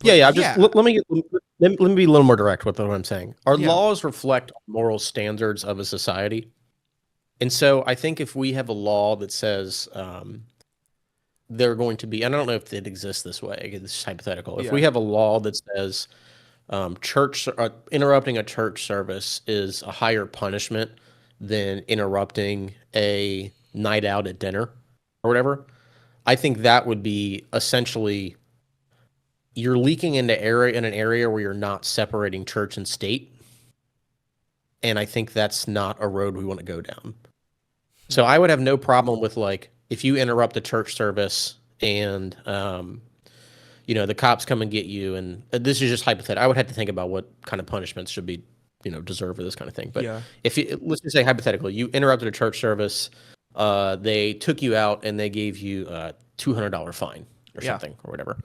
Yeah, But yeah. yeah, Let me be a little more direct with what I'm saying. Our yeah, laws reflect moral standards of a society, and so I think if we have a law that says they're going to be, and I don't know if it exists this way. Again, this is hypothetical. If we yeah, have a law that says church interrupting a church service is a higher punishment than interrupting a night out at dinner or whatever, I think that would be essentially you're leaking into area in an area where you're not separating church and state, and I think that's not a road we want to go down. So hmm, I would have no problem with like if you interrupt a church service and the cops come and get you, and this is just hypothetical. I would have to think about what kind of punishments should be, deserved for this kind of thing. But yeah, if you, let's just say hypothetically, you interrupted a church service, they took you out and they gave you a $200 fine or yeah, something or whatever.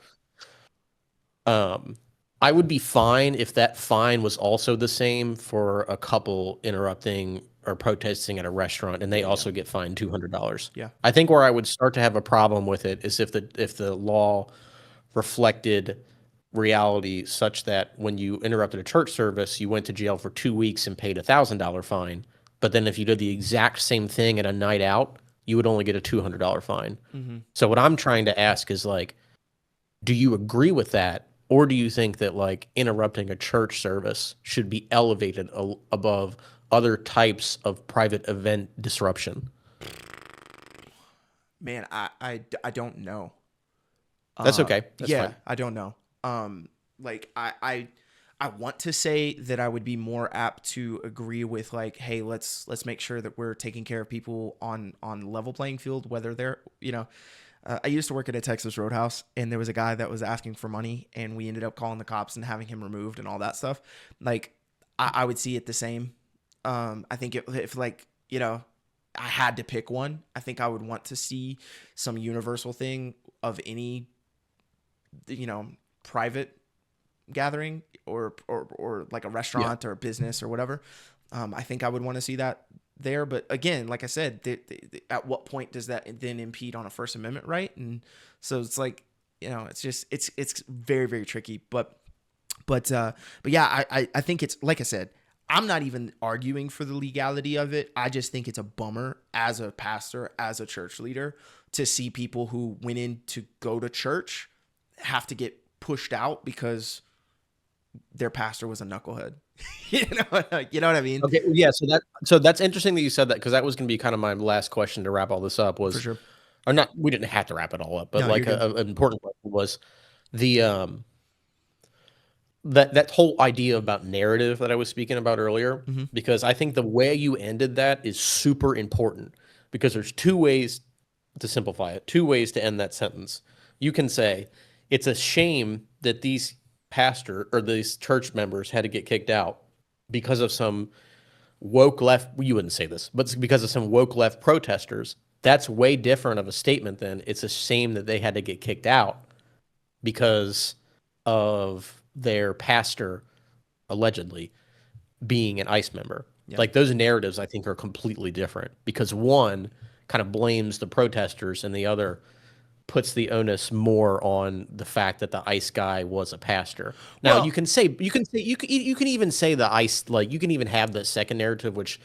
Um, I would be fine if that fine was also the same for a couple interrupting or protesting at a restaurant and they yeah, yeah, also get fined $200. yeah. I think where I would start to have a problem with it is if the law reflected reality such that when you interrupted a church service, you went to jail for 2 weeks and paid $1,000 fine. But then if you did the exact same thing at a night out, you would only get a $200 fine. Hmm. So what I'm trying to ask is like, do you agree with that? Or do you think that like interrupting a church service should be elevated above other types of private event disruption? Man, I don't know. That's okay. That's Yeah, fine. I don't know. Like I want to say that I would be more apt to agree with like, hey, let's make sure that we're taking care of people on level playing field, whether they're I used to work at a Texas Roadhouse, and there was a guy that was asking for money, and we ended up calling the cops and having him removed and all that stuff. Like, I would see it the same. I think if like I had to pick one, I think I would want to see some universal thing of any you know private gathering or like a Yeah. restaurant or a business or whatever. I think I would want to see that there. But again, like I said, at what point does that then impede on a First Amendment right? And so it's like it's just it's very very tricky. But yeah, I think it's like I said. I'm not even arguing for the legality of it. I just think it's a bummer as a pastor, as a church leader, to see people who went in to go to church have to get pushed out because their pastor was a knucklehead. You know what I mean? Okay, well, yeah, so that's interesting that you said that because that was going to be kind of my last question to wrap all this up For was, sure. or not, we didn't have to wrap it all up, but No, you're like good. an important question was the that whole idea about narrative that I was speaking about earlier, Hmm. because I think the way you ended that is super important because there's two ways to simplify it, two ways to end that sentence. You can say it's a shame that these pastor or these church members had to get kicked out because of some woke left, you wouldn't say this, but it's because of some woke left protesters. That's way different of a statement than it's a shame that they had to get kicked out because of their pastor allegedly being an ICE member. Yeah. Like those narratives, I think, are completely different because one kind of blames the protesters and the other puts the onus more on the fact that the ICE guy was a pastor. Now Well, you can even say the ICE, like you can even have the second narrative, which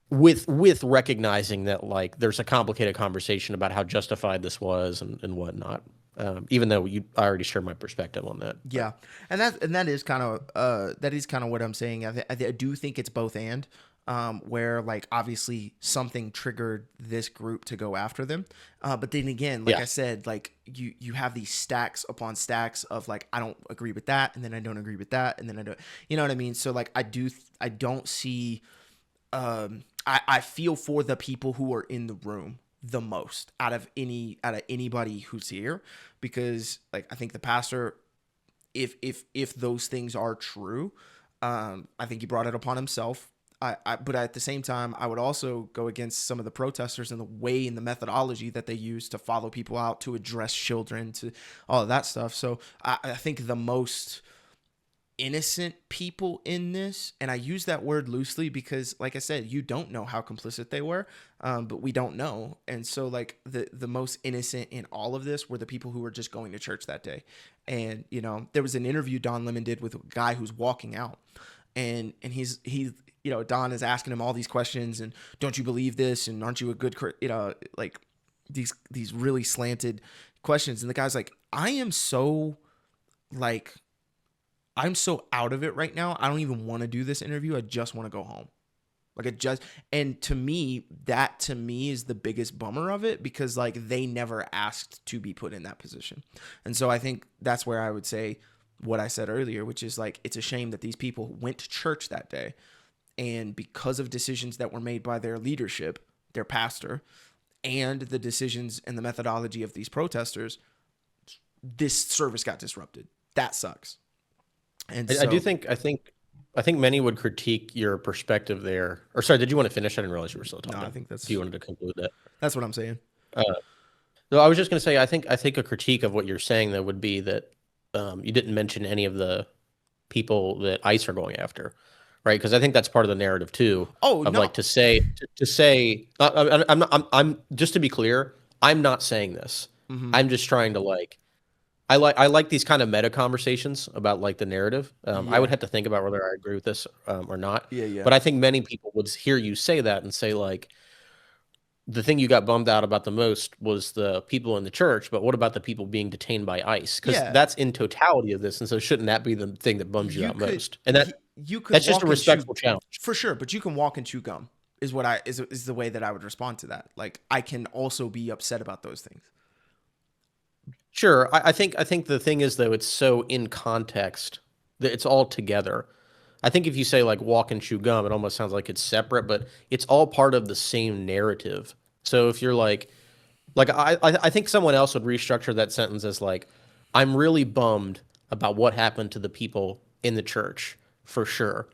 with recognizing that like there's a complicated conversation about how justified this was and whatnot. Even though I already shared my perspective on that, but yeah, and that is kind of what I'm saying. I do think it's both and. Where like obviously something triggered this group to go after them, but then again, like yeah, I said, like you have these stacks upon stacks of like I don't agree with that, and then I don't agree with that, and then I don't, you know what I mean? So like I don't see I feel for the people who are in the room the most out of anybody who's here because like I think the pastor if those things are true, I think he brought it upon himself. But at the same time, I would also go against some of the protesters and the way and the methodology that they use to follow people out, to address children, to all of that stuff. So I think the most innocent people in this, and I use that word loosely because, like I said, you don't know how complicit they were, but we don't know. And so, like, the most innocent in all of this were the people who were just going to church that day. And there was an interview Don Lemon did with a guy who's walking out, and he's Don is asking him all these questions, and don't you believe this, and aren't you a good like these really slanted questions, and the guy's like, like I'm so out of it right now. I don't even want to do this interview. I just want to go home. Like, and to me, is the biggest bummer of it, because like they never asked to be put in that position. And so I think that's where I would say what I said earlier, which is like, it's a shame that these people went to church that day, and because of decisions that were made by their leadership, their pastor, and the decisions and the methodology of these protesters, this service got disrupted. That sucks. And I do think I think many would critique your perspective there. Or sorry, did you want to finish? I didn't realize you were still talking. No, I think you wanted to conclude that. That's what I'm saying. No, I was just going to say, I think a critique of what you're saying though would be that you didn't mention any of the people that ICE are going after, right? Because I think that's part of the narrative too. Oh, of no. like to say I'm just to be clear, I'm not saying this. I'm just trying to like. I like these kind of meta conversations about like the narrative. I would have to think about whether I agree with this or not. Yeah. But I think many people would hear you say that and say like, the thing you got bummed out about the most was the people in the church, but what about the people being detained by ICE? Because that's in totality of this, and so shouldn't that be the thing that bums you out most? And that's just a respectful challenge for sure. But you can walk and chew gum is what is the way that I would respond to that. Like, I can also be upset about those things. Sure. I think the thing is though, it's so in context that it's all together. I think if you say like walk and chew gum, it almost sounds like it's separate, but it's all part of the same narrative. So if you're like I think someone else would restructure that sentence as like, I'm really bummed about what happened to the people in the church for sure.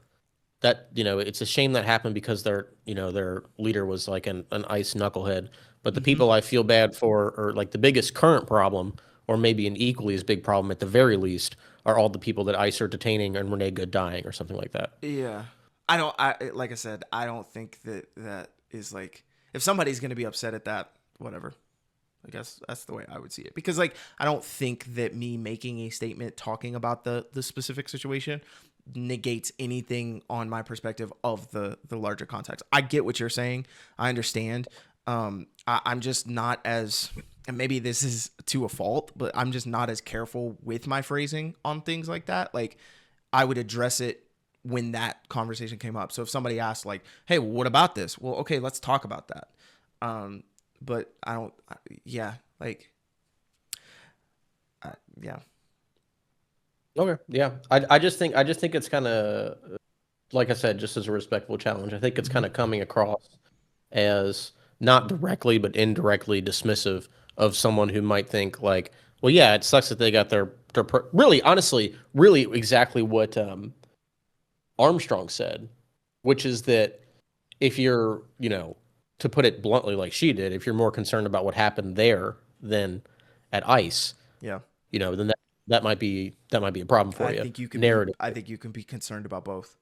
That, it's a shame that happened because their leader was like an ICE knucklehead. But the people I feel bad for, or like the biggest current problem, or maybe an equally as big problem at the very least, are all the people that ICE are detaining and Renee Good dying or something like that. Yeah. Like I said, I don't think that is like, if somebody's going to be upset at that, whatever. I guess that's the way I would see it. Because like, I don't think that me making a statement talking about the specific situation negates anything on my perspective of the larger context. I get what you're saying. I understand. I'm just not as, and maybe this is to a fault, but I'm just not as careful with my phrasing on things like that. Like, I would address it when that conversation came up. So if somebody asked like, hey, well, what about this? Well, okay, let's talk about that. But I don't, yeah, like, yeah. Okay. Yeah. I just think it's kind of, like I said, just as a respectful challenge. I think it's kind of coming across as not directly but indirectly dismissive of someone who might think like, well, yeah, it sucks that they got their really, honestly, really exactly what Armstrong said, which is that if you're, to put it bluntly, like she did, if you're more concerned about what happened there than at ICE, Yeah. then that might be a problem for you. I think you can narrative. I think you can be concerned about both.